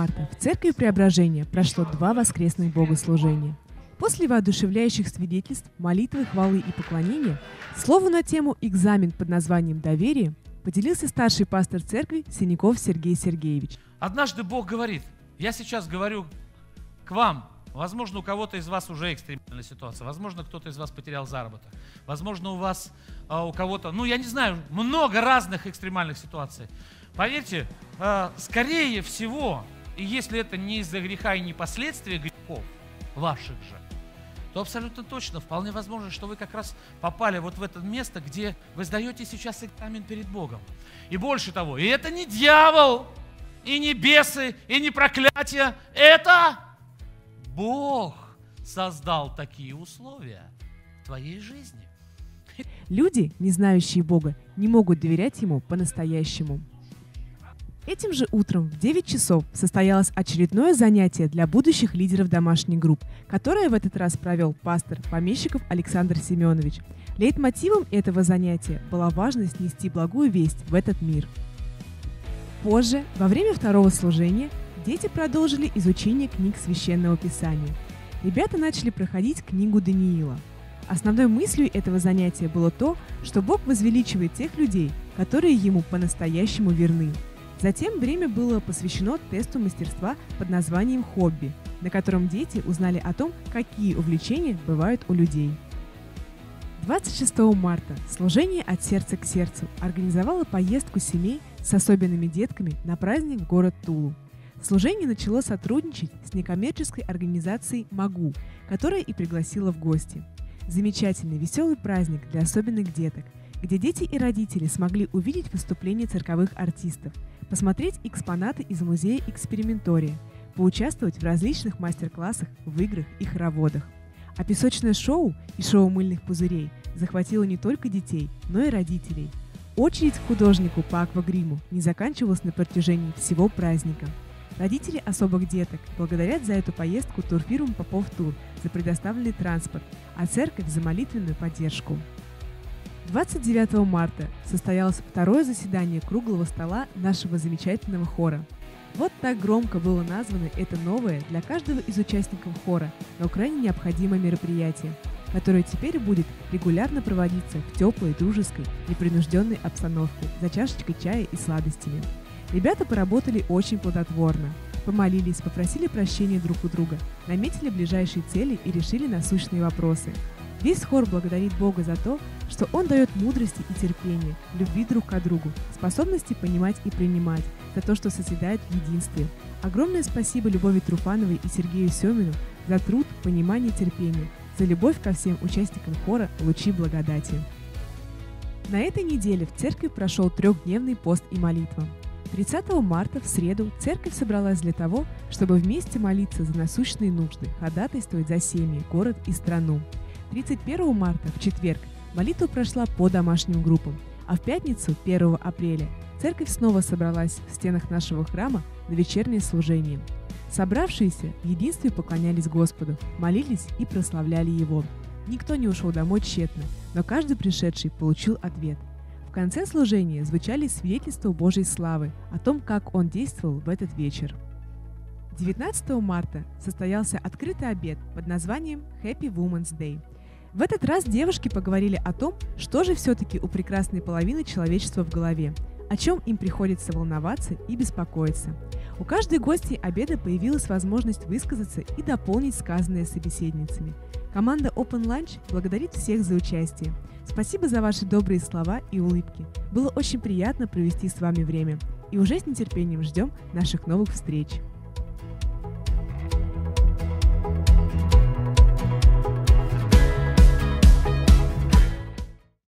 марта в Церкви Преображения прошло 2 воскресных богослужения. После воодушевляющих свидетельств, молитвы, хвалы и поклонения, слову на тему «Экзамен» под названием «Доверие» поделился старший пастор церкви Синяков Сергей Сергеевич. Однажды Бог говорит: я сейчас говорю к вам, возможно, у кого-то из вас уже экстремальная ситуация, возможно, кто-то из вас потерял заработок, возможно, у вас, у кого-то, я не знаю, много разных экстремальных ситуаций. Поверьте, скорее всего, и если это не из-за греха и не последствия грехов ваших же, то абсолютно точно, вполне возможно, что вы как раз попали вот в это место, где вы сдаете сейчас экзамен перед Богом. И больше того, и это не дьявол, и не бесы, и не проклятие, это Бог создал такие условия в твоей жизни. Люди, не знающие Бога, не могут доверять Ему по-настоящему. Этим же утром в 9 часов состоялось очередное занятие для будущих лидеров домашних групп, которое в этот раз провел пастор Помещиков Александр Семенович. Лейтмотивом этого занятия была важность нести благую весть в этот мир. Позже, во время второго служения, дети продолжили изучение книг Священного Писания. Ребята начали проходить книгу Даниила. Основной мыслью этого занятия было то, что Бог возвеличивает тех людей, которые Ему по-настоящему верны. Затем время было посвящено тесту мастерства под названием «Хобби», на котором дети узнали о том, какие увлечения бывают у людей. 26 марта служение «От сердца к сердцу» организовало поездку семей с особенными детками на праздник в город Тулу. Служение начало сотрудничать с некоммерческой организацией «МАГУ», которая и пригласила в гости. Замечательный, веселый праздник для особенных деток, где дети и родители смогли увидеть выступления цирковых артистов, посмотреть экспонаты из музея «Экспериментория», поучаствовать в различных мастер-классах, в играх и хороводах. А песочное шоу и шоу мыльных пузырей захватило не только детей, но и родителей. Очередь к художнику по аквагриму не заканчивалась на протяжении всего праздника. Родители особых деток благодарят за эту поездку турфирму «Попов Тур» за предоставленный транспорт, а церковь за молитвенную поддержку. 29 марта состоялось второе заседание круглого стола нашего замечательного хора. Вот так громко было названо это новое для каждого из участников хора, но крайне необходимое мероприятие, которое теперь будет регулярно проводиться в теплой, дружеской, непринужденной обстановке за чашечкой чая и сладостями. Ребята поработали очень плодотворно, помолились, попросили прощения друг у друга, наметили ближайшие цели и решили насущные вопросы. Весь хор благодарит Бога за то, что Он дает мудрости и терпение, любви друг к другу, способности понимать и принимать, за то, что созидает в единстве. Огромное спасибо Любови Труфановой и Сергею Семину за труд, понимание и терпение, за любовь ко всем участникам хора «Лучи благодати». На этой неделе в церкви прошел 3-дневный пост и молитва. 30 марта в среду церковь собралась для того, чтобы вместе молиться за насущные нужды, ходатайствовать за семьи, город и страну. 31 марта, в четверг, молитва прошла по домашним группам, а в пятницу, 1 апреля, церковь снова собралась в стенах нашего храма на вечернее служение. Собравшиеся в единстве поклонялись Господу, молились и прославляли Его. Никто не ушел домой тщетно, но каждый пришедший получил ответ. В конце служения звучали свидетельства Божьей славы о том, как Он действовал в этот вечер. 19 марта состоялся открытый обед под названием Happy Women's Day. В этот раз девушки поговорили о том, что же все-таки у прекрасной половины человечества в голове, о чем им приходится волноваться и беспокоиться. У каждой гости обеда появилась возможность высказаться и дополнить сказанное собеседницами. Команда Open Lunch благодарит всех за участие. Спасибо за ваши добрые слова и улыбки. Было очень приятно провести с вами время. И уже с нетерпением ждем наших новых встреч.